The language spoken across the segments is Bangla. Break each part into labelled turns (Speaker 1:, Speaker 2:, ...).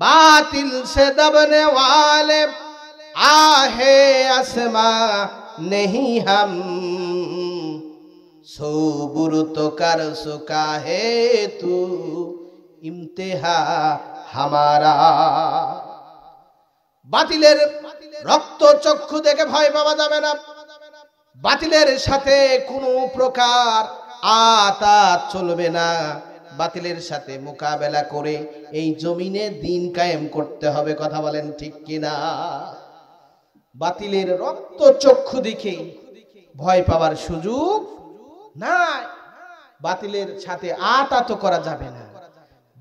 Speaker 1: बातिल से दबने वाले आहे आसमा नहीं हम, सबुर तो कर सुका है तू इम्तिहा हमारा। বাতিলের রক্ত চক্ষু দেখে ভয় পাওয়া যাবে না, বাতিলের সাথে কোনো প্রকার আতাত চলবে না, বাতিলের সাথে মোকাবেলা করে এই জমিনে দিন কায়েম করতে হবে। কথা বলেন ঠিক কিনা? বাতিলের রক্ত চক্ষু দেখে ভয় পাওয়ার সুযোগ নাই, বাতিলের সাথে আতাত করা যাবে না,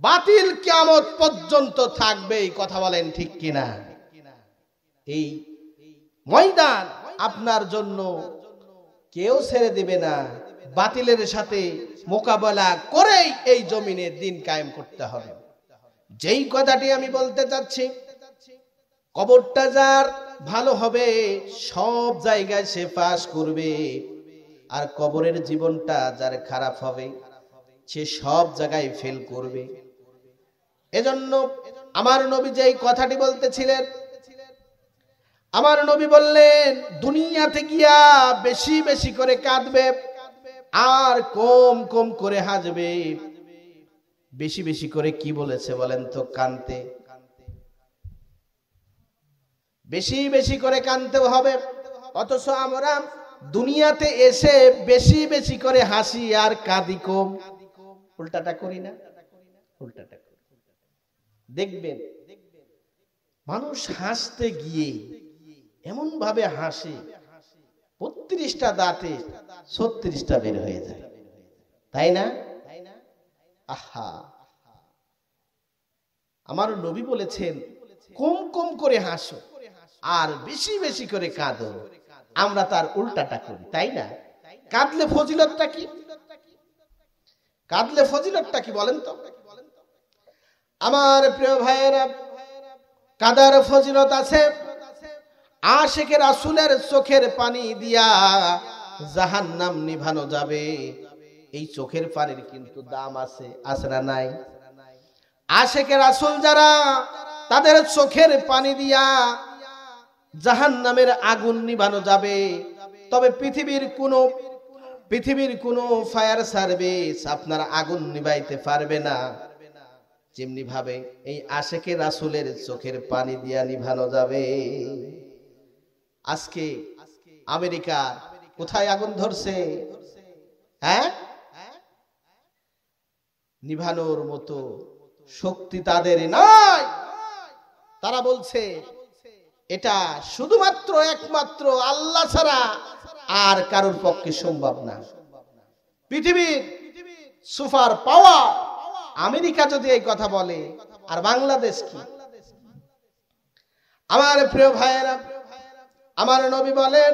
Speaker 1: বাতিল কিয়ামত পর্যন্ত থাকবে। কথা বলেন ঠিক কিনা? এই ময়দান আপনার জন্য কেউ ছেড়ে দিবে না, বাতিলের সাথে মোকাবেলা করেই এই জমিনে দিন কায়েম করতে হবে। যেই কথাটি আমি বলতে চাচ্ছি, কবরটা যার ভালো হবে সব জায়গায় সে পাস করবে, আর কবরের জীবনটা যার খারাপ হবে সে সব জায়গায় ফেল করবে। এজন্য আমার নবী যেই কথাটি বলতেছিলেন, আমার নবী বললেন দুনিয়াতে গিয়া বেশি বেশি করে কাঁদবে আর কম কম করে হাসবে। বেশি বেশি করে কি বলেছে বলেন তো? কাঁদতে, বেশি বেশি করে কাঁদতে হবে। অথচ আমরা দুনিয়াতে এসে বেশি বেশি করে হাসি আর কাঁদি কম। উল্টাটা করি না? উল্টাটা করি। দেখবেন মানুষ হাসতে গিয়ে এমন ভাবে হাসে ৩২টা দাঁতে ৩৬টা বের হয়ে যায়, তাই না? আহা, আমার নবী বলেছেন কম কম করে হাসো আর বেশি বেশি করে কাঁদো। আমরা তার উল্টাটা করি, তাই না? কাঁদলে ফজিলতটা কি? কাঁদলে ফজিলতটা কি বলেন তো? আমার প্রিয় ভাইয়েরা, কাদার ফজিলত আছে। আশিকে রাসূলের চোখের পানি দিয়া জাহান্নাম নিভানো যাবে। এই চোখের পানির কিন্তু দাম আছে, আছে না নাই? আশিকে রাসূল যারা, তাদের চোখের পানি দিয়া জাহান্নামের আগুন নিভানো যাবে। তবে পৃথিবীর কোনো ফায়ার সার্ভিস আপনার আগুন নিভাইতে পারবে না, যেমনি ভাবে এই আশিকে রাসূলের চোখের পানি দিয়া নিভানো যাবে। আজকে আমেরিকা কোথায় আগুন ধরছে? হ্যাঁ, নিভানোর মতো শক্তি তাদের নাই। তারা বলছে এটা শুধুমাত্র একমাত্র আল্লাহ ছাড়া আর কারোর পক্ষে সম্ভব না। পৃথিবীর সুপার পাওয়ার আমেরিকা যদি এই কথা বলে, আর বাংলাদেশ কি? আমার প্রিয় ভাইয়েরা, আমার নবী বলেন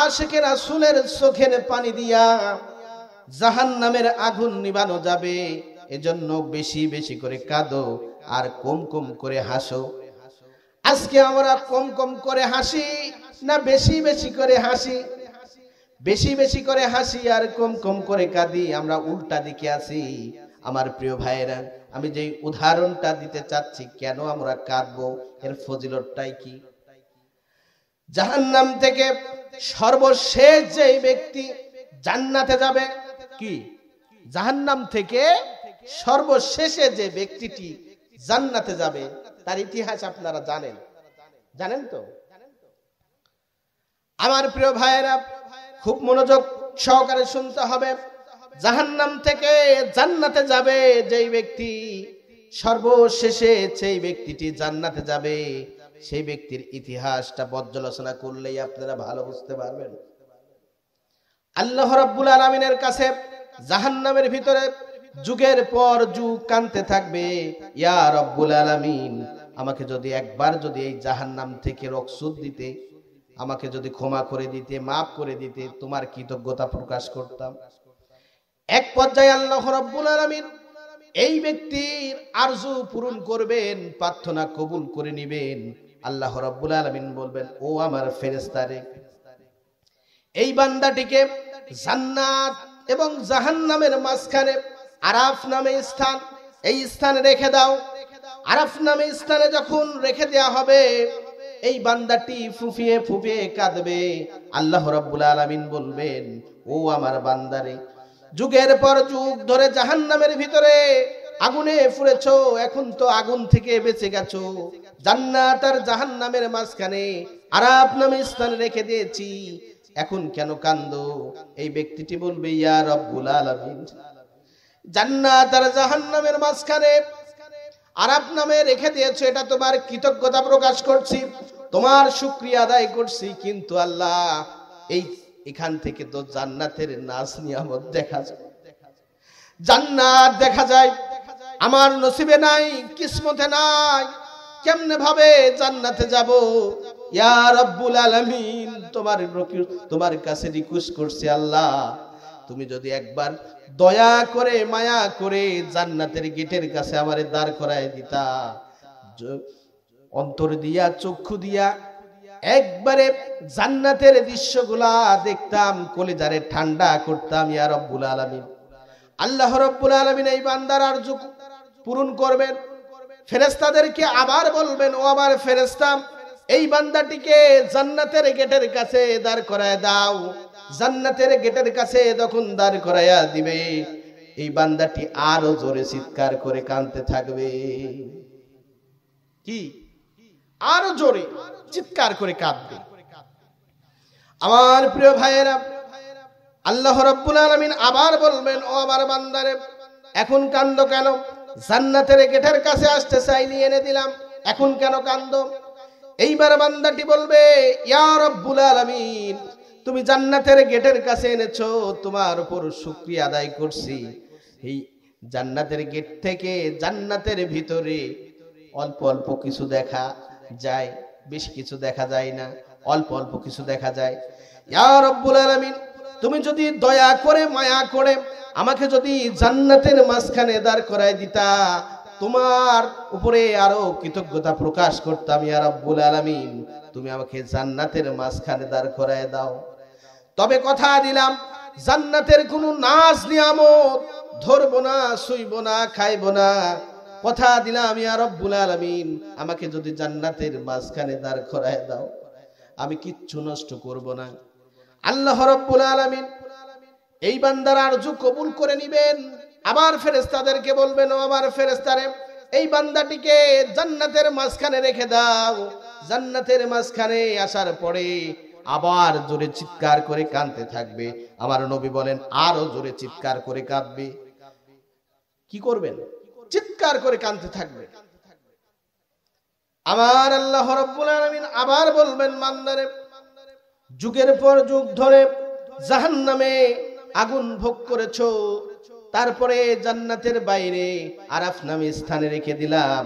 Speaker 1: আশিকে রাসূলের চোখের পানি দিয়া জাহান্নামের আগুন নিভানো যাবে। এজন্য বেশি বেশি করে কাঁদো আর কম কম করে হাসো। আজকে আমরা কম কম করে হাসি না বেশি বেশি করে হাসি? বেশি বেশি করে হাসি আর কম কম করে কাঁদি, আমরা উল্টা দিকে আছি। আমার প্রিয় ভাইয়েরা, আমি যে উদাহরণটা দিতে চাচ্ছি, কেন আমরা কাঁদবো, এর ফজিলতটাই কি? জাহান্নাম থেকে সর্বশেষ যে ব্যক্তি জান্নাতে যাবে, কি? জাহান্নাম থেকে সর্বশেষে যে ব্যক্তিটি জান্নাতে যাবে তার ইতিহাস আপনারা জানেন, জানেন তো? আমার প্রিয় ভাইয়েরা, খুব মনোযোগ সহকারে শুনতে হবে। জাহান্নাম থেকে জান্নাতে যাবে যেই ব্যক্তি, সর্বশেষে সেই ব্যক্তিটি জান্নাতে যাবে, সেই ব্যক্তির ইতিহাসটা পর্যালোচনা করলেই আপনারা ভালো বুঝতে পারবেন। আল্লাহ রাব্বুল আলামিনের কাছে জাহান্নামের ভিতরে যুগের পর যুগ কাঁদতে থাকবে, ইয়া রাব্বুল আলামিন, আমাকে যদি একবার যদি এই জাহান্নাম থেকে রক্ষা দিতে, আমাকে যদি ক্ষমা করে দিতে, মাফ করে দিতে, তোমার কৃতজ্ঞতা প্রকাশ করতাম। এক পর্যায়ে আল্লাহ রাব্বুল আলামিন এই ব্যক্তির আরজু পূরণ করবেন, প্রার্থনা কবুল করে নেবেন। আল্লাহ রাব্বুল আলামিন বলবেন, ও আমার ফেরেশতারে, এই বান্দাটিকে জান্নাত এবং জাহান্নামের মাঝখানে আরাফ নামে স্থান, এই স্থানে রেখে দাও। আরাফ নামে স্থানে যখন রেখে দেয়া হবে, এই বান্দাটি ফুফিয়ে ফুফিয়ে কাঁদবে। আল্লাহ রাব্বুল আলামিন বলবেন, ও আমার বান্দারে, যুগের পর যুগ ধরে জাহান্নামের ভিতরে আগুনে পুড়েছো, এখন তো আগুন থেকে বেঁচে গেছো, জান্নাত আর জাহান্নামের মাঝখানে আরাফ নামে স্থানে রেখে দিয়েছি, এখন কেন কান্দো? এই ব্যক্তিটি বলবে, ইয়া রাব্বুল আলামিন, জান্নাত আর জাহান্নামের মাঝখানে আরাফ নামে রেখে দিয়েছো, এটা তোমার কৃতজ্ঞতা প্রকাশ করছি, তোমার শুকরিয়া আদায় করছি, কিন্তু আল্লাহ এখান থেকে তো জান্নাতের নাজ নিয়ামত দেখা যায়, জান্নাত দেখা যায়, আমার নসিবে নাই, কিসমতে নাই, কেমনে ভাবে জান্নাতে যাব? ইয়া রাব্বুল আলামিন, তোমার কাছে রিকোয়েস্ট করছি, আল্লাহ তুমি যদি একবার দয়া করে মায়া করে জান্নাতের গেটের কাছে আমারে দাঁড় করায় দিতা, অন্তর দিয়া চক্ষু দিয়া একবারে জান্নাতের দৃশ্যগুলা দেখতাম, কলিজারে ঠান্ডা করতাম। ইয়া রাব্বুল আলামিন, আল্লাহ রাব্বুল আলামিন এই বান্দার আরজু পূরণ করবেন। ফেরেশতাদেরকে আবার বলবেন, ও আমার ফেরেশতা, এই বান্দাটিকে জান্নাতের গেটের কাছে দাঁড় করায় দাও। জান্নাতের গেটের কাছে যখন দাঁড় করায়া দিবে, এই বান্দাটি আরো জোরে চিৎকার করে কাঁদতে থাকবে। কি? আরো জোরে চিৎকার করে কাঁদবে। আমার প্রিয় ভাইয়েরা, আল্লাহ রাব্বুল আলামিন আবার বলবেন, ও আমার বান্দারে, এখন কান্দো কেন? জান্নাতের গেটের কাছে আসতে চাইলি, এনে দিলাম, এখন কেন কান্দো? এইবার বান্দাটি বলবে, ইয়া রাব্বুল আলামিন, তুমি জান্নাতের গেটের কাছে এনেছো, তোমার উপর শুকরিয়া আদায় করছি। এই জান্নাতের গেট থেকে জান্নাতের ভিতরে অল্প অল্প কিছু দেখা যায়, বেশি কিছু দেখা যায় না, অল্প অল্প কিছু দেখা যায়। ইয়া রাব্বুল আলামিন, তুমি যদি দয়া করে মায়া করে আমাকে যদি জান্নাতের মাঝখানে দাঁড় করায় দিতা, তোমার উপরে আরো কৃতজ্ঞতা প্রকাশ করতাম। ইয়া রাব্বুল আলামিন, তুমি আমাকে জান্নাতের মাঝখানে দাঁড় করায় দাও, তবে কথা দিলাম জান্নাতের কোনো নাজ নিয়ামত ধরবো না, শুইব না, খাইব না। কথা দিলাম, ইয়া রাব্বুল আলামিন, আমাকে যদি জান্নাতের মাঝখানে দাঁড় করায় দাও, আমি কিচ্ছু নষ্ট করব না। আল্লাহ রাব্বুল আলামিন এই বান্দার আরজু কবুল করে নিবেন। আবার ফেরেশতাদেরকে বলবেন, ও আমার ফেরেশতারে, এই বান্দাটিকে জান্নাতের মাঝখানে রেখে দাও। জান্নাতের মাঝখানে আসার পরে আবার জোরে চিৎকার করে কাঁদতে থাকবে। আমার নবী বলেন, আরো জোরে চিৎকার করে কাঁদবে। কি করবেন? চিৎকার করে কাঁদতে থাকবে। আমার আল্লাহ রাব্বুল আলামিন আবার বলবেন, বান্দারে, যুগের পর যুগ ধরে জাহান্নামে আগুন ভোগ করেছো, তারপরে জান্নাতের বাইরে আরাফ নামে স্থানে রেখে দিলাম,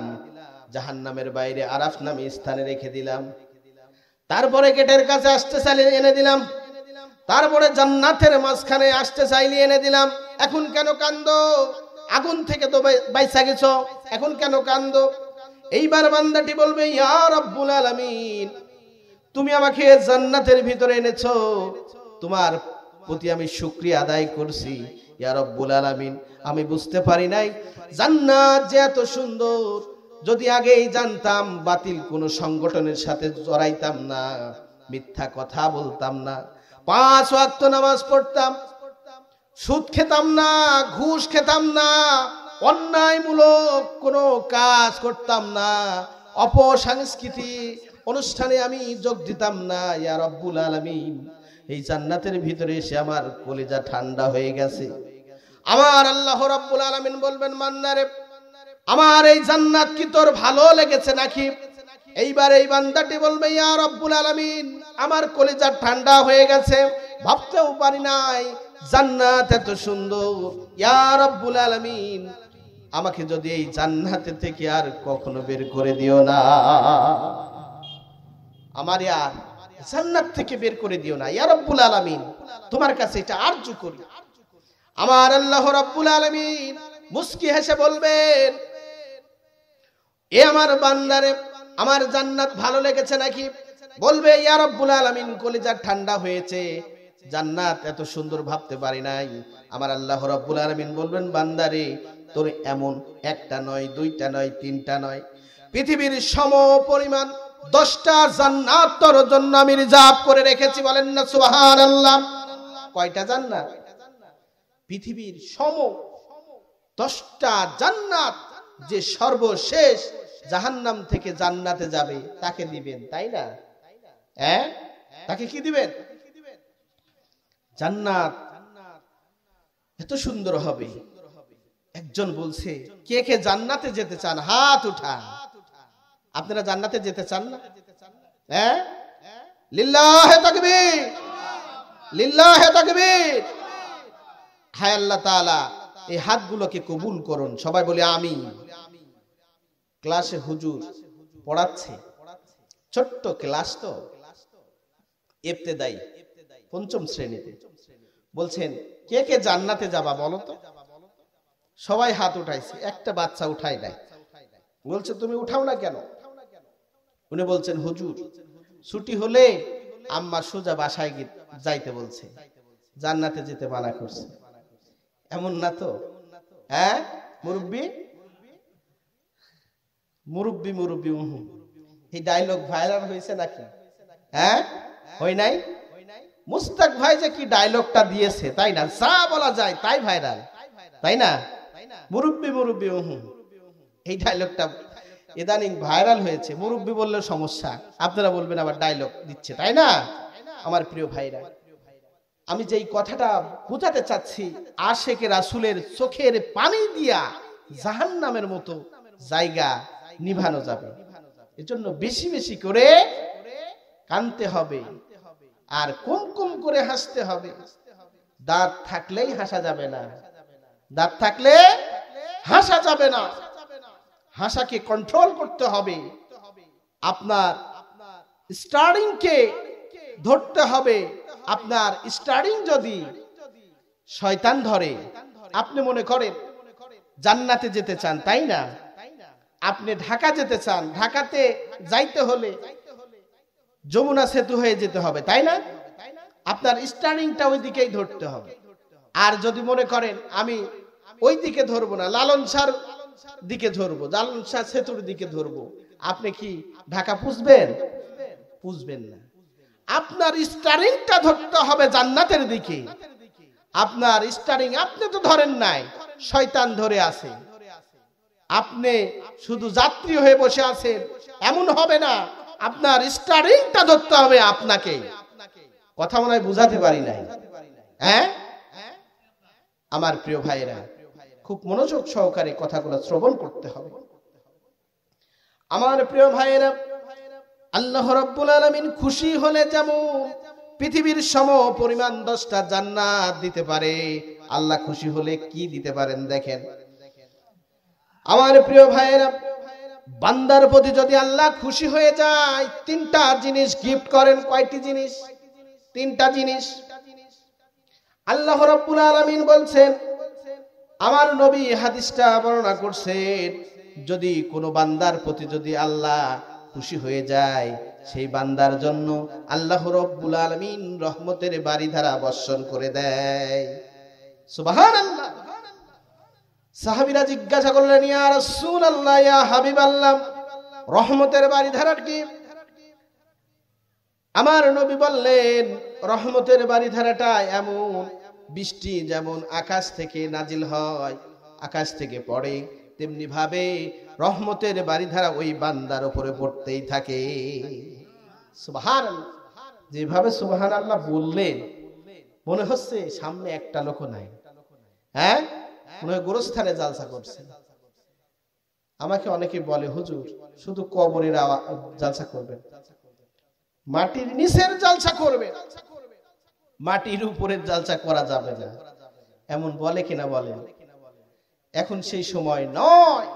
Speaker 1: জাহান্নামের বাইরে আরাফ নামে স্থানে রেখে দিলাম, তারপরে গেটের কাছে আসতে চাইলে এনে দিলাম, তারপরে জান্নাতের মাঝখানে আসতে চাইলে এনে দিলাম, এখন কেন কান্দো? আগুন থেকে তো বাইসা গেছো, এখন কেন কান্দো? এইবার বান্দাটি বলবে, ইয়া রাব্বুল আলামিন, তুমি আমাকে জান্নাতের ভিতরে এনেছো, তোমার প্রতি আমি শুকরিয়া আদায় করছি। ইয়া রাব্বুল আলামিন, আমি বুঝতে পারি নাই জান্নাত যে এত সুন্দর, যদি আগেই জানতাম বাতিল কোন সংগঠনের সাথে জড়াইতাম না, মিথ্যা কথা বলতাম না, 5 ওয়াক্ত নামাজ পড়তাম, সুদ খেতাম না, ঘুষ খেতাম না, অন্যায়মূলক কোনো কাজ করতাম না, অপসংস্কৃতি অনুষ্ঠানে আমি যোগ দিতাম না। ইয়া রাব্বুল আলামিন, এই জান্নাতের ভিতরে এসে আমার কলিজা ঠান্ডা হয়ে গেছে। আমার আল্লাহ রাব্বুল আলামিন বলবেন, বান্দারে, আমার এই জান্নাত কি তোর ভালো লেগেছে নাকি? এইবার এই বান্দাটি বলবে, ইয়া রাব্বুল আলামিন, আমার কলিজা ঠান্ডা হয়ে গেছে, ভাবতেও পারি নাই জান্নাত এত সুন্দর। ইয়া রাব্বুল আলামিন, আমাকে যদি এই জান্নাতে থেকে আর কখনো বের করে দিও না, আমার আর জান্নাত থেকে বের করে দিও না। ইয়া রাব্বুল আলামিন, তোমার কাছে এটা আরজু করি। আমার আল্লাহ রাব্বুল আলামিন মুস্কি হেসে বলবেন, এ আমার বান্দারে, আমার জান্নাত ভালো লেগেছে নাকি? বলবে, ইয়া রাব্বুল আলামিন, কলিজা ঠান্ডা হয়েছে, জান্নাত এত সুন্দর ভাবতে পারি নাই। আমার আল্লাহ রাব্বুল আলামিন বলবেন, বান্দারে তোর এমন একটা নয়, দুইটা নয়, তিনটা নয়, পৃথিবীর সম পরিমাণ 10টা জান্নাত তোর জন্য আমি রিজার্ভ করে রেখেছি। বলেন না সুবহানাল্লাহ। কয়টা জান্নাত? পৃথিবীর সম 10টা জান্নাত, যে সর্বশেষ জাহান্নাম থেকে জান্নাতে যাবে তাকে দিবেন, তাই না? হ্যাঁ, তাকে কি দিবেন? জান্নাত এত সুন্দর হবে। একজন বলছে, কে কে জান্নাতে যেতে চান? হাত উঠান। আপনারা জান্নাতে যেতে চান না? হ্যাঁ, লিল্লাহে তাকবীর, লিল্লাহে তাকবীর। হায় আল্লাহ তাআলা এই হাতগুলোকে কবুল করুন। সবাই বলি আমিন। ক্লাসে হুজুর পড়াচ্ছে, ছোট্ট ক্লাস তো, ইবতেদায়ী 5ম শ্রেণীতে। বলছেন, কে কে জান্নাতে যাবা বলো তো? সবাই হাত উঠাইছে, একটা বাচ্চা উঠাই নাই। বলছে, তুমি উঠাও না কেন? উনি বলছেন, হুজুর ছুটি হলে আম্মা সোজা বাসায় যাইতে বলছে, জান্নাতে যেতে মানা করছে। এমন না তো? হ্যাঁ, মুরব্বি মুরব্বি মুরব্বি, এই ডায়লগ ভাইরাল হয়েছে নাকি? হ্যাঁ, হয় নাই? মুস্তাক ভাই যে কি ডায়লগটা দিয়েছে, তাই না? যা বলা যায় তাই ভাইরাল, তাই না? মুরব্বি মুরব্বি, এই ডায়লগটা ইদানিং ভাইরাল হয়েছে। মুরব্বি বললে সমস্যা, আপনারা বলবেন আবার ডায়লগ দিচ্ছে, তাই না? আমার প্রিয় ভাইরা, আমি যেই কথাটা বোঝাতে চাচ্ছি, আশেকে রাসূলের চোখের পানি দিয়া জাহান্নামের মতো জায়গা নিভানো যাবে। এজন্য বেশি বেশি করে কাঁদতে হবে, আর কম কম করে হাসতে হবে। দাঁত থাকলেই হাসা যাবে না, দাঁত থাকলে হাসা যাবে না। হাসাকে কন্ট্রোল করতে হবে। আপনার স্টার্টিং কে ধরতে হবে। আপনার স্টার্টিং যদি শয়তান ধরে, আপনি মনে করেন জান্নাতে যেতে চান, তাই না? আপনি ঢাকা যেতে চান, ঢাকাতে যাইতে হলে যমুনা সেতু হয়ে যেতে হবে, তাই না? আপনার স্টার্টিংটা ওই দিকেই ধরতে হবে। আর যদি মনে করেন আমি ওই দিকে ধরবো না, লালন শাহর দিকে ধরবো, লালন শাহ সেতুর দিকে ধরবো, আপনি কি ঢাকা পুষবেন? পুষবেন না। আপনার স্টারিংটা ধরতে হবে জান্নাতের দিকে। আপনার স্টারিং আপনি তো ধরেন নাই, শয়তান ধরে আছে। আপনি শুধু যাত্রী হয়ে বসে আছেন, এমন হবে না। আপনার স্টারিংটা ধরতে হবে আপনাকে। কথা মনে হয় বুঝাতে পারি নাই? হ্যাঁ, আমার প্রিয় ভাইরা, খুব মনোযোগ সহকারে কথাগুলো শ্রবণ করতে হবে। আমার প্রিয় ভাইরা, আল্লাহ রাব্বুল আলামিন খুশি হলে যেমন পৃথিবীর সম পরিমাণ 10টা জান্নাত দিতে পারে, আল্লাহ খুশি হলে কি দিতে পারেন দেখেন। আমার প্রিয় ভাইরা, বান্দার প্রতি যদি আল্লাহ খুশি হয়ে যায়, 3টা জিনিস গিফট করেন। কয়টি জিনিস? 3টা জিনিস। আল্লাহ রাব্বুল আলামিন বলছেন, আমার নবী হাদিসটা বর্ণনা করছেন, যদি কোনো বান্দার প্রতি যদি আল্লাহ খুশি হয়ে যায়, সেই বান্দার জন্য আল্লাহ রাব্বুল আলামিন রহমতের বারিধারা বর্ষণ করে দেয়। সুবহানাল্লাহ। সাহাবীরা জিজ্ঞাসা করলেন, ইয়া রাসূলুল্লাহ, ইয়া হাবিবাল্লাহ, রহমতের বারিধারা কি? আমার নবী বললেন, রহমতের বারিধারাটা এমন, বৃষ্টি যেমন আকাশ থেকে নাজিল হয়, আকাশ থেকে পড়ে, তেমনি ভাবে রহমতের বারিধারা ওই বান্দার উপরে পড়তেই থাকে। সুবহানাল্লাহ। যেভাবে সুবহানাল্লাহ বললেন, মনে হচ্ছে সামনে একটা লোক নাই। হ্যাঁ, মনে হয় গোরস্থানে জালসা করছে। আমাকে অনেকে বলে, হুজুর শুধু কবরের জালসা করবেন, মাটির নিচের জালসা করবেন, মাটির উপরের জালসা করা যাবে না, এমন বলে কিনা বলেন? এখন সেই সময় নয়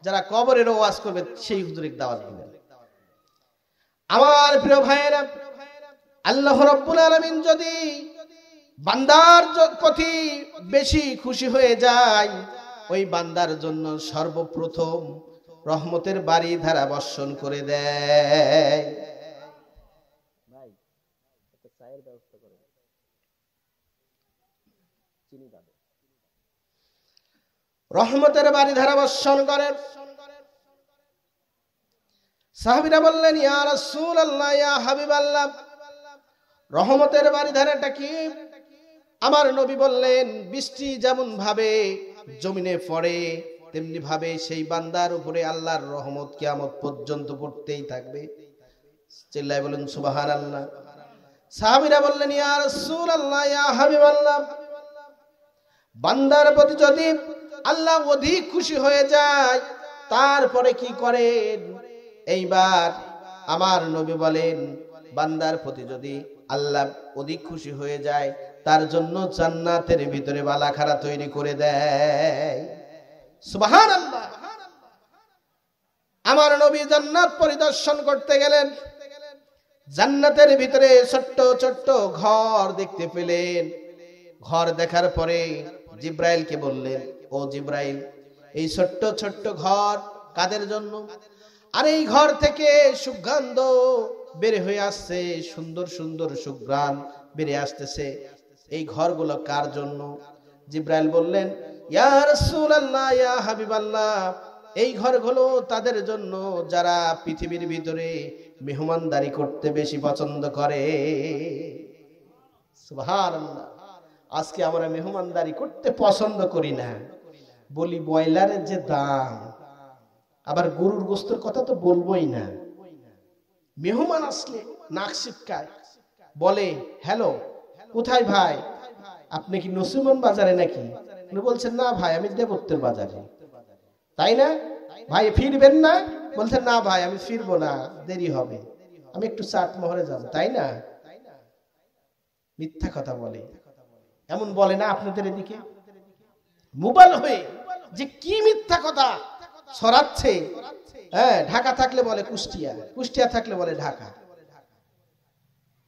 Speaker 1: যারা কবরের ওয়াজ করবে সেই হুজুরের দাওয়াত দিবেন। আমার প্রিয় ভাইয়েরা, আল্লাহ রাব্বুল আলামিন যদি বান্দার প্রতি বেশি খুশি হয়ে যায়, ওই বান্দার জন্য সর্বপ্রথম রহমতের বারিধারা বর্ষণ করে দেয়। রহমতের বাড়ি ধারা বর্ষণ করেন। সাহাবীরা বললেন, ইয়া রাসূলুল্লাহ, ইয়া হাবিবাল্লাহ, রহমতের বাড়ি ধারাটা কি? আমার নবী বললেন, বৃষ্টি যেমন ভাবে জমিনে পড়ে তেমনি ভাবে সেই বান্দার উপরে আল্লাহর রহমত কিয়ামত পর্যন্ত পড়তেই থাকবে। চিল্লায় বলেন সুবহানাল্লাহ। সাহাবীরা বললেন, ইয়া রাসূলুল্লাহ, ইয়া হাবিবাল্লাহ, বান্দার প্রতি যদি আল্লাহ অধিক খুশি হয়ে যায় তারপরে কি করেন? এইবার আমার নবী বলেন, বান্দার প্রতি যদি আল্লাহ অধিক খুশি হয়ে যায় তার জন্য জান্নাতের ভিতরে বালাখারা তৈরি করে দেয়। সুবহানাল্লাহ। আমার নবী জান্নাত পরিদর্শন করতে গেলেন। জান্নাতের ভিতরে ছোট্ট ছোট্ট ঘর দেখতে পেলেন। ঘর দেখার পরে জিব্রাইলকে বললেন, ও জিব্রাইল, এই ছোট্ট ছোট্ট ঘর কাদের জন্য? আর এই ঘর থেকে সুগন্ধ বের হয়ে আসছে, সুন্দর সুন্দর সুঘ্রাণ বেরিয়ে আসতেছে, এই ঘরগুলো কার জন্য? জিব্রাইল বললেন, ইয়া রাসূলুল্লাহ, ইয়া হাবিবাল্লাহ, এই ঘরগুলো তাদের জন্য যারা পৃথিবীর ভিতরে মেহমানদারি করতে বেশি পছন্দ করে। সুবহানাল্লাহ। আজকে আমরা মেহমানদারি করতে পছন্দ করি না, বলি ব্রয়লারের যে দাম, আবার গরুর গোশতের কথা তো বলবোই না। মেহমান আসলে নাক সিটকায়, বলে, হ্যালো, কোথায় ভাই? আপনি কি নসিমন বাজারে নাকি? উনি বলছেন, না ভাই, আমি দেবত্বের বাজারে। তাই না ভাই, ফিরবেন না? বলছেন, না ভাই, আমি ফিরবো না, দেরি হবে, আমি একটু চাটমোহরে যাব। তাই না? মিথ্যা কথা বলে। এমন বলে না আপনাদের এদিকে? মোবাইল হয়ে যে কি মিথ্যা কথা ছড়াচ্ছে। হ্যাঁ, ঢাকা থাকলে বলে কুষ্টিয়া, কুষ্টিয়া থাকলে বলে ঢাকা।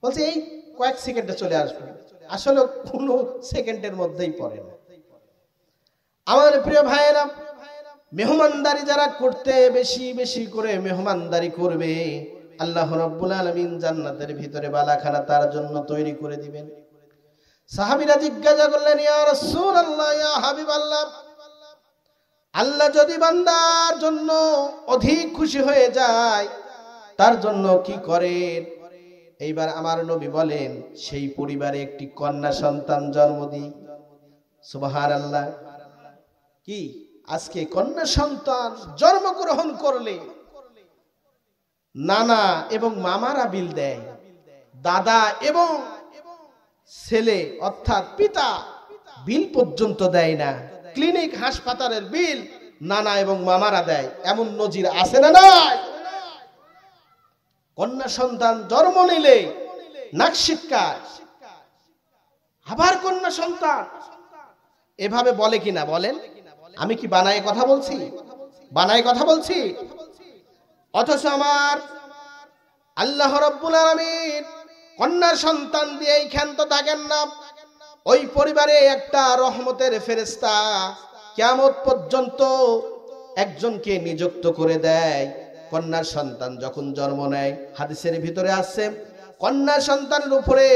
Speaker 1: বলছে এই কয়েক সেকেন্ডে চলে আসবে, আসলে কোনো সেকেন্ডের মধ্যেই পড়ে না। আমার প্রিয় ভাইয়েরা, মেহমানদারি যারা করতে বেশি বেশি করে মেহমানদারি করবে, আল্লাহ রাব্বুল আলামিন জান্নাতের ভিতরে বালাখানা তার জন্য তৈরি করে দিবেন। সাহাবীরা জিজ্ঞাসা করলেন, ইয়া রাসূলুল্লাহ, ইয়া হাবিবাল্লাহ, আল্লাহ যদি বান্দার জন্য অধিক খুশি হয়ে যায় তার জন্য কি করেন? এইবার আমার নবী বলেন, সেই পরিবারে একটি কন্যা সন্তান জন্ম দিই। সুবহানাল্লাহ। কি আজকে কন্যা সন্তান জন্মগ্রহণ করলে নানা এবং মামারা বিল দেয়, দাদা এবং ছেলে অর্থাৎ পিতা বিল পর্যন্ত দেয় না। ক্লিনিক হাসপাতালের বিল নানা এবং মামারা দেয়, এমন নজির আছে না নাই? কন্যা সন্তান জন্ম নিলে নাক সিটকায়, আবার কন্যা সন্তান এভাবে বলে কিনা বলেন? আমি কি বানায় কথা বলছি? বানায় কথা বলছি? অথচ আমার আল্লাহ রাব্বুল আলামিন কন্যা সন্তান দিয়েই ক্ষান্ত থাকেন না। ওই পরিবারে একটা রহমতের ফেরেশতা কিয়ামত পর্যন্ত একজনকে নিযুক্ত করে দেয়। কন্যা সন্তান যখন জন্ম নেয়, হাদিসের ভিতরে আছে, কন্যা সন্তানের উপরে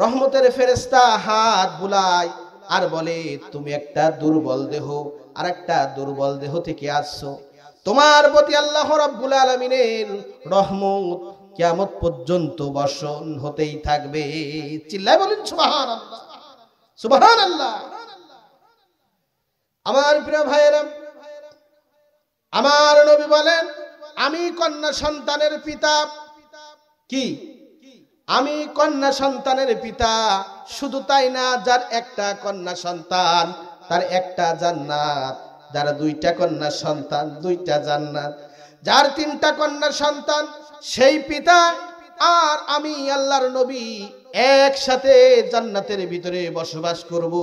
Speaker 1: রহমতের ফেরেশতা হাত বুলায় আর বলে, তুমি একটা দুর্বল দেহ আর একটা দুর্বল দেহ থেকে আসছো, তোমার প্রতি আল্লাহ রাব্বুল আলামিনের রহমত কিয়ামত পর্যন্ত বর্ষণ হতেই থাকবে। চিল্লায় বলেন সুবহানাল্লাহ, সুবহানাল্লাহ। আমার প্রিয় ভাইয়েরা, আমার নবী বলেন, আমি কন্যা সন্তানের পিতা। কি? আমি কন্যা সন্তানের পিতা। শুধু তাই না, যার একটা কন্যা সন্তান তার একটা জান্নাত, যার দুইটা কন্যা সন্তান দুইটা জান্নাত, যার তিনটা কন্যা সন্তান সেই পিতা আর আমি আল্লাহর নবী একসাথে জান্নাতের ভিতরে বসবাস করব।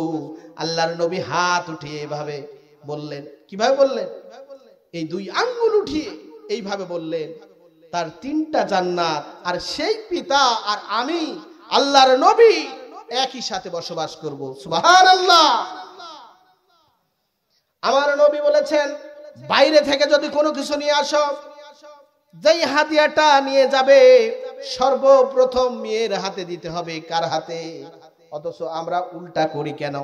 Speaker 1: আল্লাহর নবী হাত উঠিয়ে এভাবে বললেন। কিভাবে বললেন? এই দুই আঙ্গুল উঠিয়ে এইভাবে বললেন, তার তিনটা জান্নাত, আর সেই পিতা আর আমি আল্লাহর নবী একই সাথে বসবাস করব। সুবহানাল্লাহ। আমার নবী বলেছেন, বাইরে থেকে যদি কোনো কিছু নিয়ে আসো, যেই হাদিয়াটা নিয়ে যাবে সর্বপ্রথম মেয়ের হাতে দিতে হবে। কার হাতে? অথচ আমরা উল্টা করি কেন?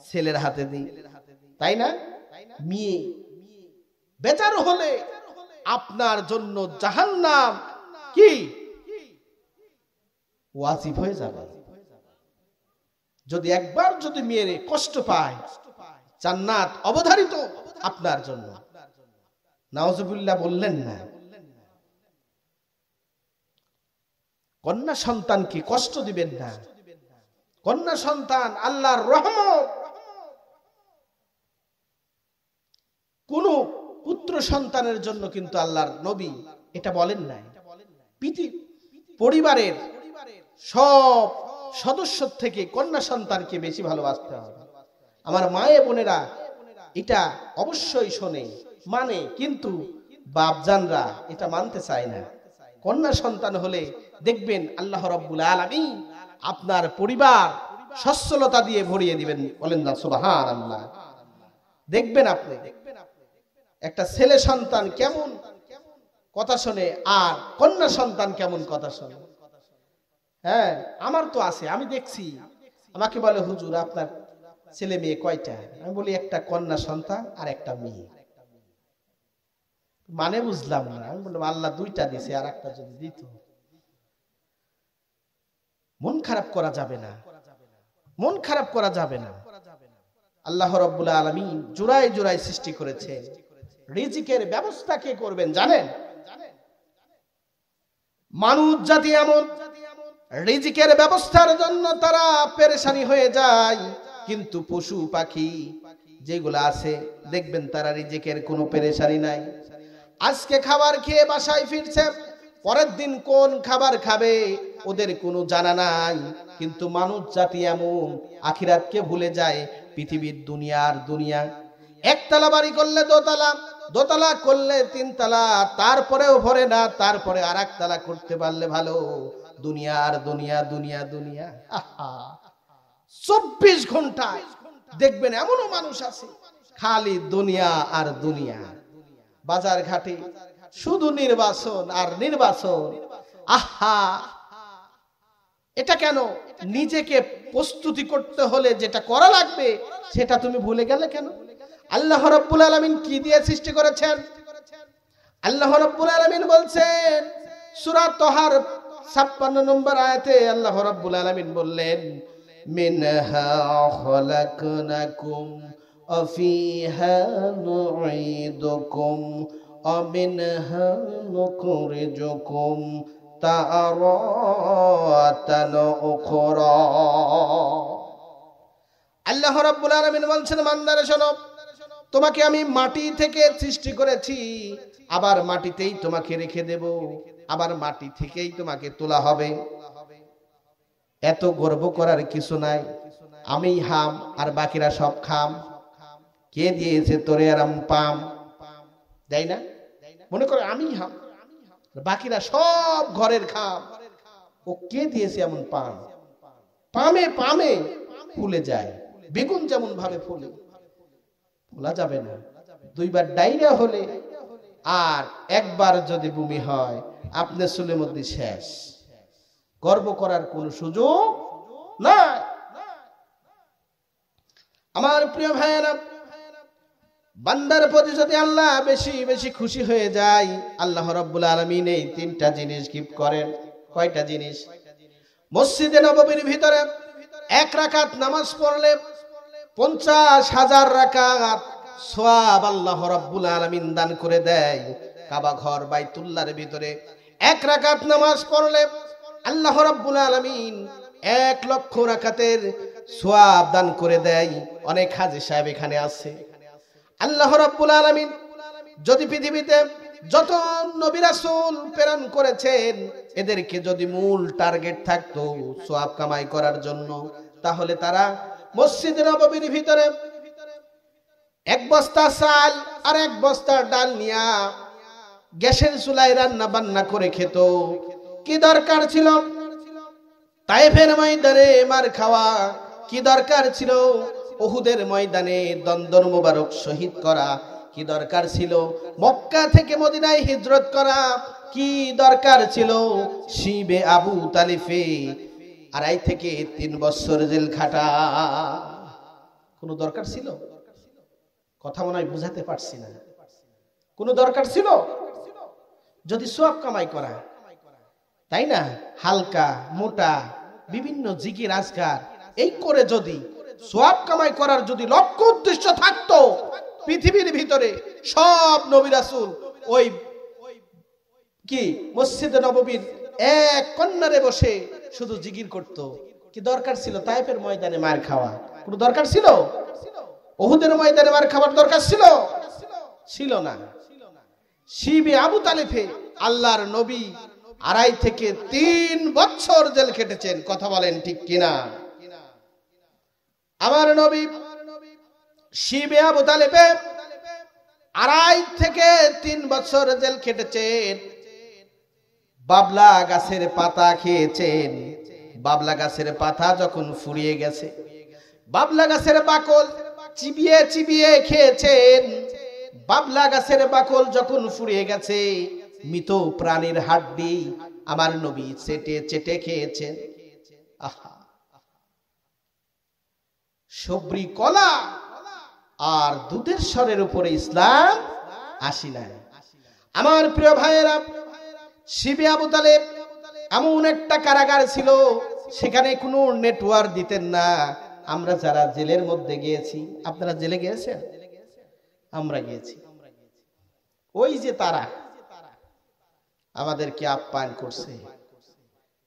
Speaker 1: ছেলের হাতে দিই, তাই না? মেয়ে বেচার হলে আপনার জন্য জাহান্নাম কি ওয়াজিব হয়ে যাবে। যদি একবার যদি মেয়ে কষ্ট পায়, জান্নাত অবধারিত আপনার জন্য। নাউজুবিল্লাহ বললেন না। কন্যা সন্তানকে কষ্ট দিবেন না। কন্যা সন্তান আল্লাহর রহমত। কোন পুত্র সন্তানের জন্য কিন্তু আল্লাহর নবী এটা বলেন নাই। পরিবারের সব সদস্য থেকে কন্যা সন্তানকে বেশি ভালোবাসতে হবে। আমার মায়ে বোনেরা এটা অবশ্যই শোনে, মানে, কিন্তু বাপজানরা এটা মানতে চায় না। কন্যা সন্তান হলে দেখবেন আল্লাহ রাব্বুল আলামিন আপনার পরিবার সচ্ছলতা দিয়ে ভরিয়ে দিবেন। বলেন না সুবহানাল্লাহ। দেখবেন আপনি একটা ছেলে সন্তান কেমন কথা শোনে আর কন্যা সন্তান কেমন কথা শোনে। হ্যাঁ, আমার তো আছে, আমি দেখছি। আমাকে বলে, হুজুর আপনার ছেলে মেয়ে কয়টা? আমি বলি একটা কন্যা সন্তান আর একটা মেয়ে। মানে বুঝলাম না। আমি বললাম আল্লাহ দুইটা দিছে, আর একটা যদি দিত। মন খারাপ করা যাবে না, মন খারাপ করা যাবে না। আল্লাহ রাব্বুল আলামিন জোড়ায় জোড়ায় সৃষ্টি করেছেন। রিজিকের ব্যবস্থা কে করবেন জানেন? মানুষ জাতি এমন, রিজিকের ব্যবস্থার জন্য তারা পেরেশানি হয়ে যায়, কিন্তু পশু পাখি যেগুলো আছে দেখবেন তারা রিজিকের কোনো পেরেশানি নাই। আজকে খাবার খেয়ে বাসায় ফিরছে, পরের দিন কোন খাবার খাবে ওদের কোনো জানা নাই। কিন্তু মানুষ জাতি এমন, আখিরাতকে ভুলে যায়। পৃথিবীর দুনিয়ার দুনিয়া, একতলা বাড়ি করলে দোতলা, দোতলা করলে তিনতলা, তারপরেও ভরে না, তারপরে আর একতলা করতে পারলে ভালো। দুনিয়ার দুনিয়া, দুনিয়া দুনিয়া। 24 ঘন্টায় দেখবেন এমনও মানুষ আছে খালি দুনিয়া আর দুনিয়া। বাজার ঘাটে শুধু নির্বাচন আর নির্বাচন। আহা, এটা কেন? নিজেকে প্রস্তুতি করতে হলে যেটা করা লাগবে সেটা তুমি ভুলে গেলে কেন? আল্লাহ রাব্বুল আলামিন কি দিয়ে সৃষ্টি করেছেন? আল্লাহ রাব্বুল আলামিন বলছেন সূরা তাহার 56 নম্বর আয়াতে আল্লাহ রাব্বুল আলামিন বললেন, মিনহা খালাকনাকুম ওয়া ফিহা নুঈদুকুম ওয়া মিনহা নুখরিজুকুম তারাতান উখরা। আল্লাহ রাব্বুল আলামিন বলছেন, বান্দারা শোনো, তোমাকে আমি মাটি থেকে সৃষ্টি করেছি, আবার মাটিতেই তোমাকে রেখে দেব, আবার মাটি থেকেই তোমাকে তোলা হবে। এত গর্ব করার কিছু নাই। আমি হাম আর বাকিরা সব খাম। কে দিয়েছে তোরে আরাম পাম? তাই না? মনে করে আমি হাম, বাকিরা সব ঘরের খাম। ও কে দিয়েছে এমন পাম? পামে পামে ফুলে যায়। বেগুন যেমন ভাবে ফুলে, ফোলা যাবে না। দুইবার ডায়রিয়া হলে আর একবার যদি বমি হয়, আপনার চুলের মধ্যে শেষ। গর্ব করার কোন সুযোগ নাই। আমার প্রিয় ভাইয়েরা, বান্দার প্রতি যদি আল্লাহ বেশি বেশি খুশি হয়ে যায়, আল্লাহ রাব্বুল আলামিন এই 3টা জিনিস গিফট করেন। কয়টা জিনিস? মসজিদে নববীর ভিতরে 1 রাকাত নামাজ পড়লে 50,000 রাকাত সওয়াব আল্লাহ রাব্বুল আলামিন দান করে দেয়। কাবা ঘর বাইতুল্লাহর ভিতরে 1 রাকাত নামাজ পড়লে আল্লাহ রাব্বুল আলামিন 1 লক্ষ রাকাতের সওয়াব দান করে দেয়। অনেক হাজী সাহেব এখানে আছে। আল্লাহ রাব্বুল আলামিন যদি পৃথিবীতে যত নবী রাসূল প্রেরণ করেছেন, এদেরকে যদি মূল টার্গেট থাকতো সওয়াব কামাই করার জন্য, তাহলে তারা মসজিদ নববীর ভিতরে 1 বস্তা চাল আর 1 বস্তা ডাল নিয়া গ্যাসের চুলায় রান্না বান্না করে খেত। কি দরকার ছিল তায়েফের ময়দানে মার খাওয়া? কি দরকার ছিল উহুদের ময়দানে দন্দন মোবারক শহীদ করা? কি দরকার ছিল মক্কা থেকে মদিনায় হিজরত করা? কি দরকার ছিল শিবে আবু তালিফে 2.5 থেকে 3 বছর জেল খাটা? কোনো দরকার ছিল? কথা মনে হয় বুঝাতে পারছি না। কোনো দরকার ছিল? যদি সওয়াব কামাই করা, তাই না, হালকা মোটা বিভিন্ন জিকির আজকার এই করে যদি সওয়াব কামাই করার যদি লক্ষ্য উদ্দেশ্য থাকতো, পৃথিবীর ভিতরে সব নবী রাসূল ওই কি মসজিদে নববীর এক কর্নারে বসে শুধু জিকির করত। কি দরকার ছিল তায়েফের ময়দানে মার খাওয়া? কোনো দরকার ছিল? উহুদের ময়দানে মার খাওয়ার দরকার ছিল? ছিল না। শিবে আবু তালেফে আল্লাহর নবী 2.5 থেকে 3 বছর জেল খেটেছেন। কথা বলেন ঠিক কিনা? আমার নবী শিবে আবু তালেফে 2.5 থেকে 3 বছর জেল খেটেছেন। বাবলা গাছের পাতা খেয়েছেন। বাবলা গাছের পাতা যখন ফুরিয়ে গেছে, বাবলা গাছের বাকল চিবিয়ে চিবিয়ে খেয়েছেন। বাবলা গাছের বাকল যখন ফুরিয়ে গেছে, মৃত প্রাণীর হাড্ডি আমার নবী চেটে চেটে খেয়েছেন। আহা, সবরি কলা আর দুধের স্বরের উপরে ইসলাম আসি নাই। আমার প্রিয় ভাইয়েরা, শিবে আবু তালেব এমন একটা কারাগার ছিল, সেখানে কোনো নেটওয়ার্ক দিতেন না। আমরা যারা জেলের মধ্যে গিয়েছি, আপনারা জেলে গিয়েছেন? আমরা গিয়েছি। ওই যে তারা আমাদেরকে আপ্যায়ন করছে,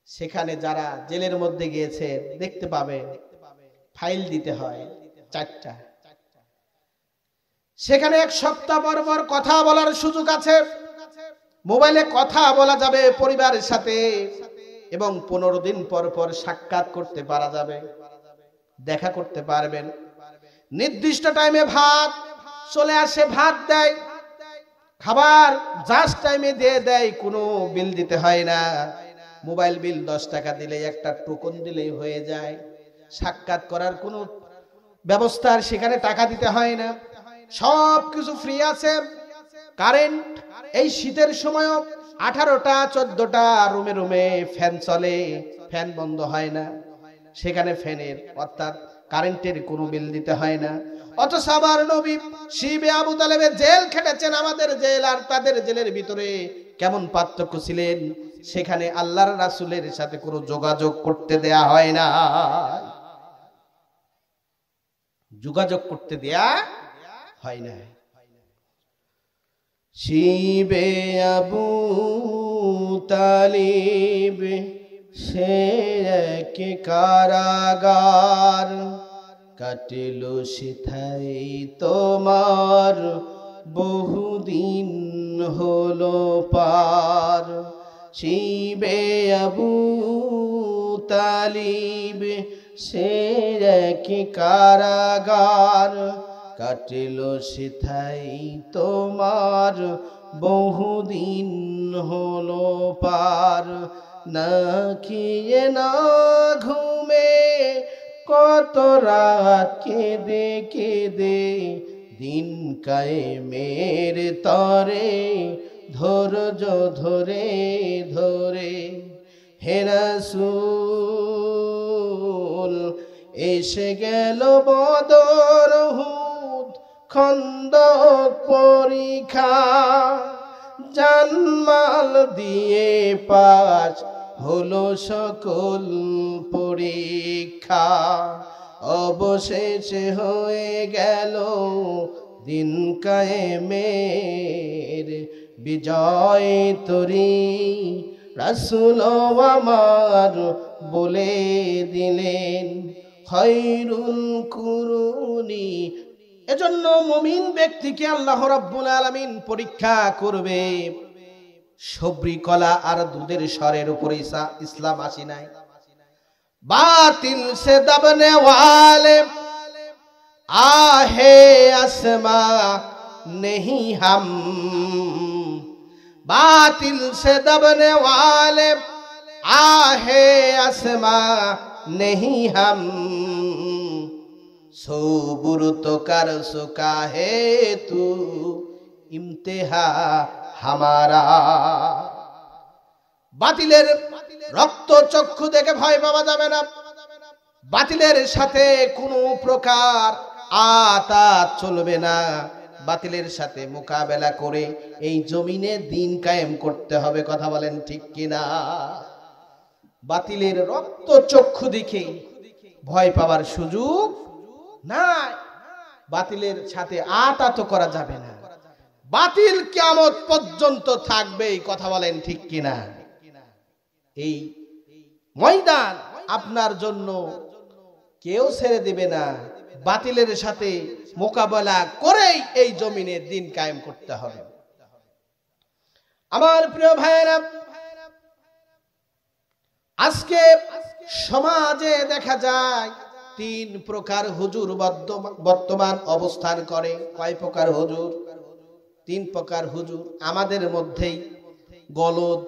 Speaker 1: সেখানে যারা জেলের মধ্যে গিয়েছে দেখতে পাবেন ফাইল দিতে হয় 4টা। সেখানে 1 সপ্তাহ পর কথা বলার সুযোগ আছে। মোবাইলে কথা বলা যাবে পরিবারের সাথে, এবং 15 দিন পর সাক্ষাৎ করতে পারা যাবে, দেখা করতে পারবেন। নির্দিষ্ট টাইমে ভাত চলে আসে, ভাত দেয়, খাবার জাস্ট টাইমে দিয়ে দেয়, কোনো বিল দিতে হয় না। মোবাইল বিল 10 টাকা দিলেই, একটা টোকন দিলেই হয়ে যায়। সাক্ষাৎ করার কোনো ব্যবস্থা সেখানে টাকা দিতে হয় না, সব কিছু ফ্রি আছে। কারেন্ট এই শীতের সময় 18টা 14টা রুমে রুমে ফ্যান চলে, ফ্যান বন্ধ হয় না। সেখানে ফ্যানের অর্থাৎ কারেন্টের কোনো বিল দিতে হয় না। অথচ আমার নবী শিবে আবু তালেবের জেল খেটেছেন। আমাদের জেল আর তাদের জেলের ভিতরে কেমন পার্থক্য ছিলেন! সেখানে আল্লাহর রাসূলের সাথে কোনো যোগাযোগ করতে দেয়া হয় না, যোগাযোগ করতে দেয়া হয় না। শিবে আবু তালিব সে এক কারাগার, কাটিল সেথায় তোমার বহুদিন হলো পার। শিবে আবু তালিব সে এক কারাগার, কাটিল সেথায় তোমার বহুদিন হলো পার। না খেয়ে না ঘুমে কত রাত কেঁদে কেঁদে, দিন কায়েমের তরে ধৈর্য ধরে ধরে। হে রাসূল এসে গেল বদর উহুদ খন্দক পরীক্ষা, জানমাল দিয়ে পাস হলো সকল পরীক্ষা। অবশেষে হয়ে গেল দিন কায়েমের বিজয় তরি, রাসূল আমার বলে দিলেন খায়রুল কুরুনি। এজন্য মুমিন ব্যক্তিকে আল্লাহ রাব্বুল আলামিন পরীক্ষা করবে। সবরি কলা আর দুধের স্বরের উপরে ইসলাম আসি নাই। বাতিল সে দবনে ওয়ালে आहे आसमा नहीं हम, बातिल से दबने वाले आहे आसमा नहीं हम, सबूर तो कर सुका है तू इम्तिहा हमारा। বাতিলের রক্ত চক্ষু দেখে ভয় পাওয়া যাবে না। বাতিলের সাথে কোনো প্রকার আতা চলবে না। বাতিলের সাথে মোকাবেলা করে এই জমিনে দিন কায়েম করতে হবে। কথা বলেন ঠিক কিনা? বাতিলের রক্ত চক্ষু দেখে ভয় পাওয়ার সুযোগ নাই। বাতিলের সাথে আতাত করা যাবে না। বাতিল কিয়ামত পর্যন্ত থাকবে। কথা বলেন ঠিক কিনা? এই ময়দান আপনার জন্য কেউ ছেড়ে দিবে না। বাতিলের সাথে মোকাবেলা করেই এই জমিনে দিন কায়েম করতে হবে। আমার প্রিয় ভাইয়েরা, আজকে সমাজে দেখা যায় তিন প্রকার হুজুর বর্তমান অবস্থান করে। কয় প্রকার হুজুর? তিন প্রকার হুজুর আমাদের মধ্যেই গলদ।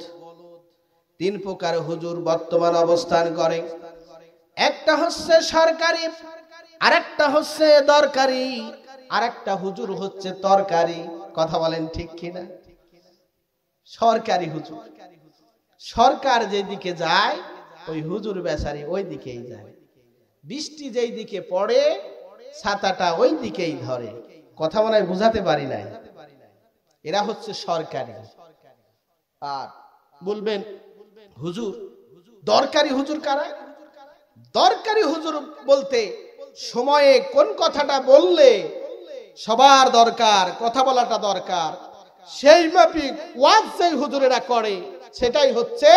Speaker 1: তিন প্রকার হুজুর বর্তমান অবস্থান করে। একটা হচ্ছে সরকারি, আরেকটা হচ্ছে দরকারি, আরেকটা হুজুর হচ্ছে তরকারি। কথা বলেন ঠিক কিনা? সরকারি হুজুর, সরকার যেদিকে যায় ওই হুজুর বেচারি ওই দিকেই যায়। বৃষ্টি যেই দিকে পড়ে ছাতাটা ওই দিকেই ধরে। কথা মনে হয় বুঝাতে পারি নাই। এরা হচ্ছে সরকারি। আর বলবেন হুজুর, দরকারি হুজুর কারা? দরকারি হুজুর বলতে সময়ে কোন কথাটা বললে সবার দরকার, কথা বলাটা দরকার, সেই মাফিক ওয়াজ যেই হুজুরেরা করে সেটাই হচ্ছে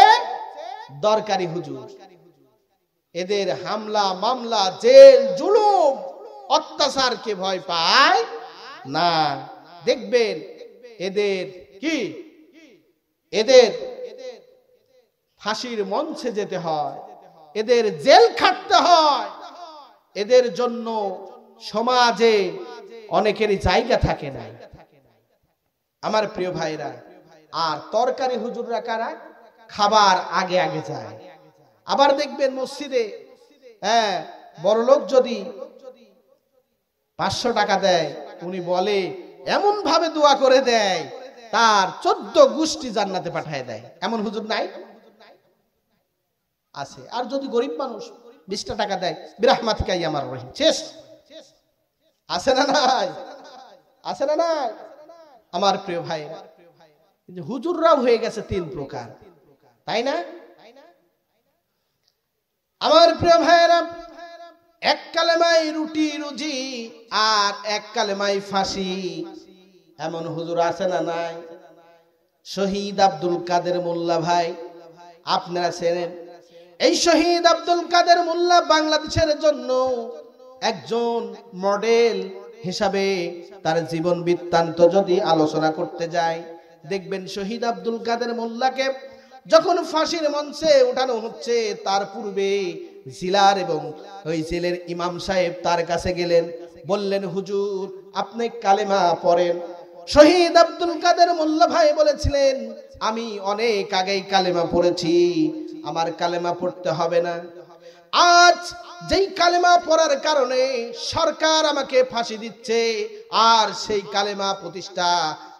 Speaker 1: দরকারি হুজুর। এদের হামলা মামলা জেল জুলুম অত্যাচারকে ভয় পায় না। দেখবেন এদের কি, এদের ফাঁসির মঞ্চে যেতে হয়, এদের জেল খাটতে হয়। এদের জন্য সমাজে অনেকেরই জায়গা থাকে না। আমার প্রিয় ভাইরা, আর তরকারি হুজুররা কারা? খাবার আগে আগে যায়। আবার দেখবেন মসজিদে বড় লোক যদি 500 টাকা দেয়, উনি বলে এমন ভাবে দোয়া করে দেয় তার 14 গোষ্ঠী জান্নাতে পাঠায় দেয়। এমন হুজুর নাই? আছে। আর যদি গরিব মানুষ 20 টাকা দেয়, বিরহমাতিকা ইয়ামার রহিম, শেষ। আছে না নাই? আছে না নাই? আমার প্রিয় ভাই, হুজুররাও হয়ে গেছে তিন প্রকার, তাই না? আমার প্রিয় ভাইরা, এক কালেমায় রুটি রুজি আর এক কালেমায় ফাঁসি। এমন হুজুর আছে না নাই? শহীদ আব্দুল কাদের মোল্লা ভাই আপনারা চেনেন। এই শহীদ আব্দুল কাদের মোল্লা বাংলাদেশের জন্য একজন মডেল হিসাবে তার জীবন বৃত্তান্ত যদি আলোচনা করতে যায়, দেখবেন শহীদ আব্দুল কাদের মোল্লাকে যখন ফাঁসির মঞ্চে উঠানো হচ্ছে তার পূর্বে জিলার এবং ওই জেলের ইমাম সাহেব তার কাছে গেলেন, বললেন হুজুর আপনি কালেমা পড়েন। শহীদ আব্দুল কাদের মোল্লা ভাই বলেছিলেন আমি অনেক আগেই কালেমা পড়েছি, আমার কালেমা পড়তে হবে না। আজ যেই কালেমা পড়ার কারণে সরকার আমাকে ফাঁসি দিচ্ছে, আর সেই কালেমা প্রতিষ্ঠা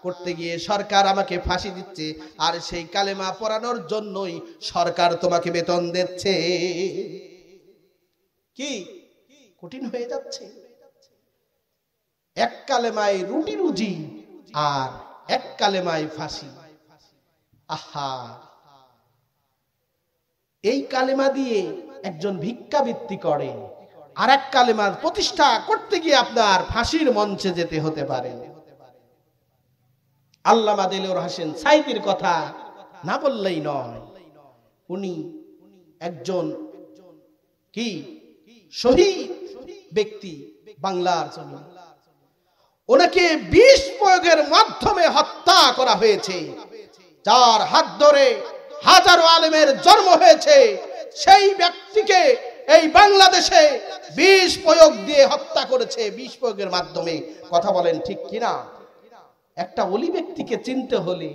Speaker 1: করতে গিয়ে সরকার আমাকে ফাঁসি দিচ্ছে, আর সেই কালেমা পড়ানোর জন্যই সরকার তোমাকে বেতন দিচ্ছে। কি কঠিন হয়ে যাচ্ছে! এক কালেমায় রুটি রুজি আর এক কালেমায় ফাঁসি। আহা, এই কালেমা দিয়ে একজন ভিক্ষাবৃত্তি করে, আর এক কালেমা প্রতিষ্ঠা করতে গিয়ে আপনার ফাঁসির মঞ্চে যেতে হতে পারে। আল্লামা দেলোয়ার হোসেন সাঈদীর কথা না বললেই নয়। উনি একজন কি শহীদ ব্যক্তি বাংলার জন্য। ওনাকে বিষ প্রয়োগের মাধ্যমে হত্যা করা হয়েছে। যার হাত ধরে হাজারো আলেমের জন্ম হয়েছে, সেই ব্যক্তিকে এই বাংলাদেশে বিষ প্রয়োগ দিয়ে হত্যা করেছে, বিষ প্রয়োগের মাধ্যমে। কথা বলেন ঠিক কিনা? একটা ওলি ব্যক্তিকে চিনতে হলে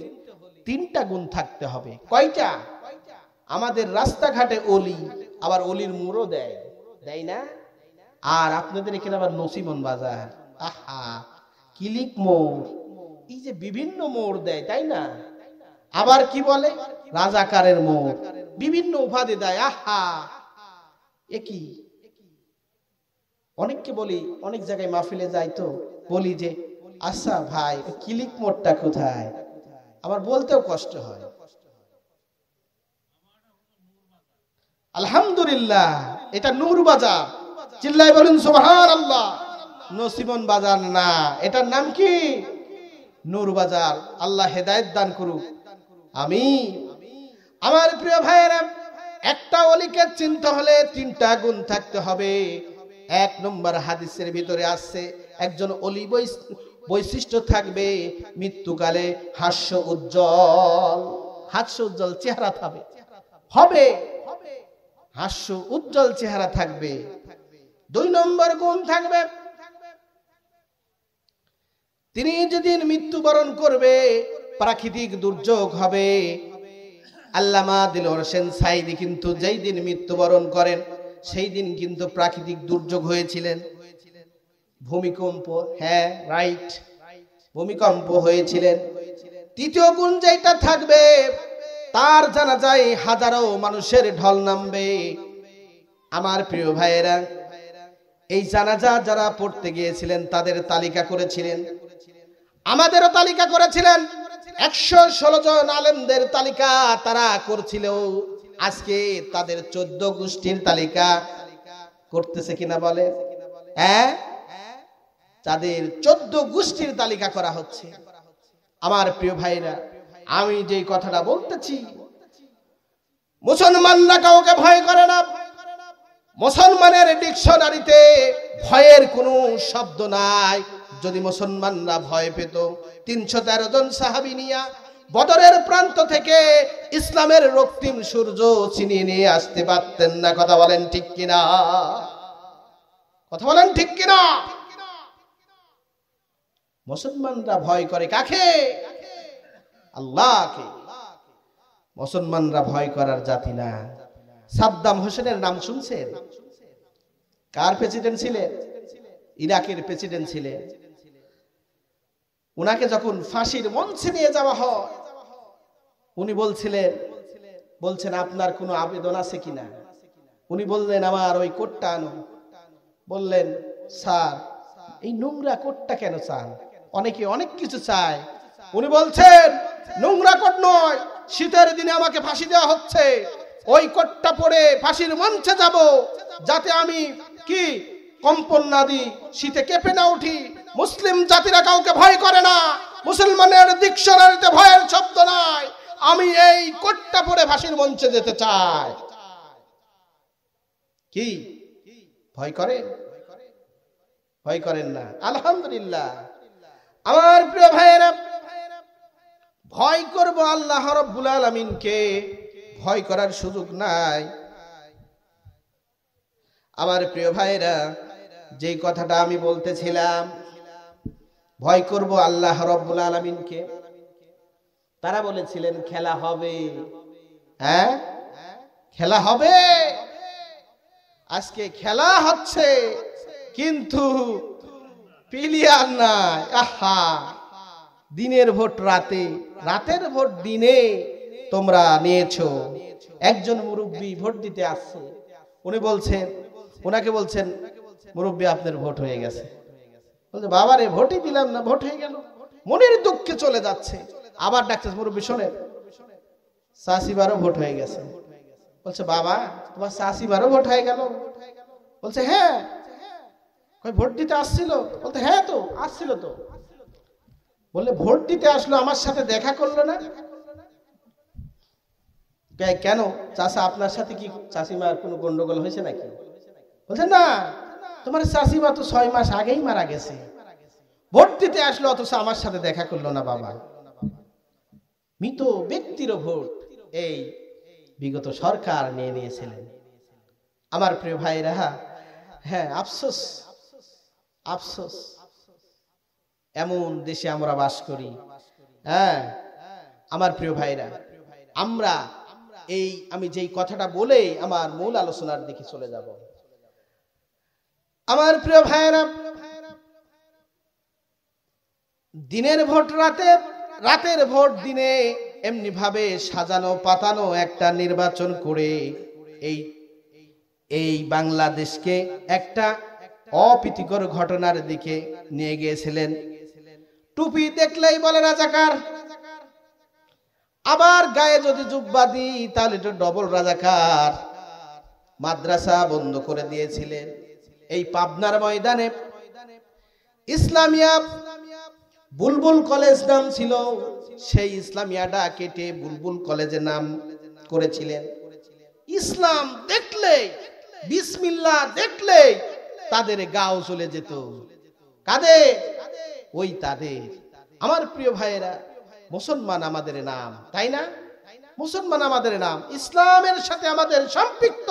Speaker 1: 3টা গুণ থাকতে হবে। কয়টা? আমাদের রাস্তাঘাটে ওলি, আবার ওলির মোড়ও দেয়, দেয় না? আর আপনাদের এখানে আবার নসিমন বাজার, আহা কিলিক মোড়, এই যে বিভিন্ন মোড় দেয়, তাই না? আবার কি বলে রাজাকারের মোড়, বিভিন্ন উপাধি দেয়। আহা, একই অনেককে বলি, অনেক জায়গায় মাহফিলে যাই তো বলি যে আচ্ছা ভাই ক্লিক মোডটা কোথায়, আমার বলতেও কষ্ট হয়। আলহামদুলিল্লাহ এটা নূর বাজার, চিল্লাই বলুন সুবহানাল্লাহ। নসিবন বাজার না, এটার নাম কি? নূর বাজার। আল্লাহ হেদায়েত দান করুক, আমিন। আমার প্রিয় ভাইয়েরা, একটা ওলিকে চিনতে হলে তিনটা গুণ থাকতে হবে। এক নম্বর হাদিসের ভিতরে আসছে একজন ওলি বৈশিষ্ট্য থাকবে মৃত্যুকালে হাস্য উজ্জ্বল, হাস্য উজ্জ্বল চেহারা হবে, হাস্য উজ্জ্বল চেহারা থাকবে। দুই নম্বর গুণ থাকবে, তিনি যেদিন মৃত্যুবরণ করবে প্রাকৃতিক দুর্যোগ হবে। আল্লামা দিলওয়ার হোসেন সাইদি কিন্তু যেই দিন মৃত্যুবরণ করেন সেই দিন কিন্তু প্রাকৃতিক দুর্যোগ হয়েছিলেন, ভূমিকম্প। হ্যাঁ রাইট, ভূমিকম্প হয়েছিলেন। তৃতীয় গুণ যেটা থাকবে, তার জানাজায় হাজারো মানুষের ঢল নামবে। আমার প্রিয় ভাইয়েরা, এই জানাজা যারা পড়তে গিয়েছিলেন তাদের তালিকা করেছিলেন, আমাদেরও তালিকা করেছিলেন। 116 জন আলেমদের তালিকা তারা করছিল। আজকে তাদের 14 গোষ্ঠীর তালিকা করতেছে কিনা বলে? হ্যাঁ, তাদের 14 গোষ্ঠীর তালিকা করা হচ্ছে। আমার প্রিয় ভাইরা, আমি যে কথাটা বলতেছি, মুসলমানরা কাউকে ভয় করে না। মুসলমানের ডিকশনারিতে ভয়ের কোনো শব্দ নাই। যদি মুসলমানরা ভয় পেত 313 জন সাহাবী নিয়া বদরের প্রান্ত থেকে ইসলামের রক্তিম সূর্য ছিনিয়ে নিয়ে আসতে পারতেন না। কথা বলেন ঠিক কিনা? কথা বলেন ঠিক কিনা? মুসলমানরা ভয় করে কাকে? আল্লাহকে। মুসলমানরা ভয় করার জাতি না। সাদ্দাম হোসেনের নাম শুনছেন? কার প্রেসিডেন্ট ছিলেন? ইরাকের প্রেসিডেন্ট ছিলেন। উনাকে যখন ফাঁসির মঞ্চে নিয়ে যাওয়া হয়, উনি বলছেন আপনার কোনো আবেদন আছে কিনা? উনি বললেন আমার ওই কোটটা আনো। বললেন স্যার এই নোংরা কোটটা কেন চান? অনেকে অনেক কিছু চায়। উনি বলছেন নোংরা কোট নয়, শীতের দিনে আমাকে ফাঁসি দেওয়া হচ্ছে, ওই কোটটা পরে ফাঁসির মঞ্চে যাব যাতে আমি কি কম্পন না দিই, শীতে কেঁপে না উঠি। মুসলিম জাতিরা কাউকে ভয় করে না, মুসলমানের ডিকশনারিতে ভয়ের শব্দ নাই। আমি এই কোটটা পরে ফাঁসির মঞ্চে যেতে চাই। কি ভয় করে? ভয় করেন না, আলহামদুলিল্লাহ। আমার প্রিয় ভাইয়েরা, ভয় করব আল্লাহ রাব্বুল আলামিনকে, ভয় করার সুযোগ নাই। আমার প্রিয় ভাইয়েরা, যে কথাটা আমি বলতেছিলাম, ভয় করব আল্লাহ রাব্বুল আলামিনকে, তারা বলেছিলেন খেলা হবে। হ্যাঁ খেলা হবে, আজকে খেলা হচ্ছে কিন্তু প্লেয়ার নাই। আহা, দিনের ভোট রাতে, রাতের ভোট দিনে তোমরা নিয়েছো। একজন মুরব্বী ভোট দিতে আসছে, ওনাকে বলছেন মুরব্বী আপনার ভোট হয়ে গেছে। বলছে বাবা রে ভোটই দিলাম না, ভোট হয়ে গেল। মনের দুঃখে চলে যাচ্ছে। আবার ডাকছে মুরব্বী শোনেন চাষিবারও ভোট হয়ে গেছে। বলছে বাবা তোমার চাষিবারও ভোট হয়ে গেল? বলছে হ্যাঁ। ভোট দিতে আসছিল? বলতে হ্যাঁ তো আসছিল তো। বললে ভোট দিতে আসলো আমার সাথে দেখা করলো না কেন? চাষা আপনার সাথে কি চাষিমার কোনো গন্ডগোল হয়েছে নাকি? বলছে না, তোমার চাষিমা তো 6 মাস আগেই মারা গেছে, ভোট দিতে আসলো অথচ আমার সাথে দেখা করলো না। বাবা, মৃত ব্যক্তির ভোট এই বিগত সরকার নিয়ে নিয়েছিলেন। আমার প্রিয় ভাইরা, হ্যাঁ আফসোস, আফসোস এমন দেশে আমরা বাস করি। হ্যাঁ আমার প্রিয় ভাইরা, আমি যেই কথাটা বলে আমার মূল আলোচনার দিকে চলে যাব। আমার প্রিয় ভাইরা, দিনের ভোট রাতে, রাতের ভোট দিনে, এমনি ভাবে সাজানো পাতানো একটা নির্বাচন করে এই বাংলাদেশকে একটা অপ্রীতিকর ঘটনার দিকে নিয়ে গিয়েছিলেন। টুপি দেখলেই বলে রাজাকার, আবার গায়ে যদি জুব্বা দিই তাহলে তো ডবল রাজাকার। মাদ্রাসা বন্ধ করে দিয়েছিলেন। এই পাবনার ময়দানে ইসলামিয়া বুলবুল কলেজ নাম ছিল, সেই ইসলামিয়াটা কেটে বুলবুল কলেজে নাম করেছিলেন। ইসলাম দেখলে, বিসমিল্লাহ দেখলে তাদের গাও চলে যেত। কাদের? ওই তাদের। আমার প্রিয় ভাইয়েরা, মুসলমান আমাদের নাম, তাই না? মুসলমান আমাদের নাম, ইসলামের সাথে আমাদের সম্পৃক্ত,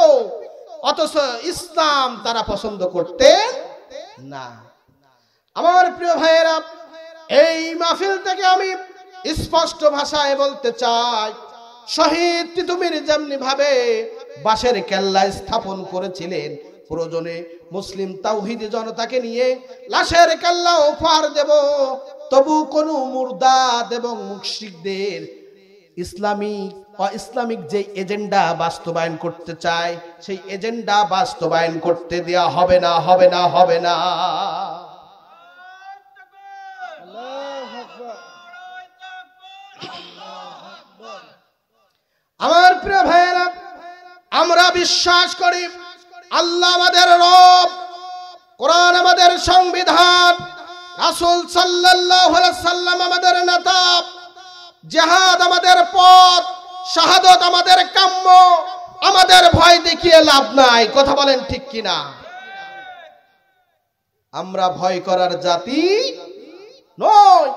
Speaker 1: অথচ ইসলাম তারা পছন্দ করতেন না। আমার প্রিয় ভাইয়েরা, এই মাহফিল থেকে আমি স্পষ্ট ভাষায় বলতে চাই, শহীদ তিতুমীর যেমনি ভাবে বাঁশের কেল্লা স্থাপন করেছিলেন, প্রয়োজনে মুসলিম তাওহীদি জনতাকে নিয়ে লাশের কেল্লা উপহার দেব, তবু কোন মুরদাদ এবং মুশরিকদের ইসলামিক যে এজেন্ডা বাস্তবায়ন করতে চায়, সেই এজেন্ডা বাস্তবায়ন করতে দেয়া হবে না, হবে না, হবে না। আমার প্রিয় ভাইয়েরা, আমরা বিশ্বাস করি আল্লাহ আমাদের রব, কোরআন আমাদের সংবিধান, রাসূল সাল্লাল্লাহু আলাইহি সাল্লাম আমাদের নেতা, জিহাদ আমাদের পথ, শাহাদাত আমাদের কাম্য। আমাদের ভয় দেখিয়ে লাভ নাই, কথা বলেন ঠিক কিনা? আমরা ভয় করার জাতি নয়।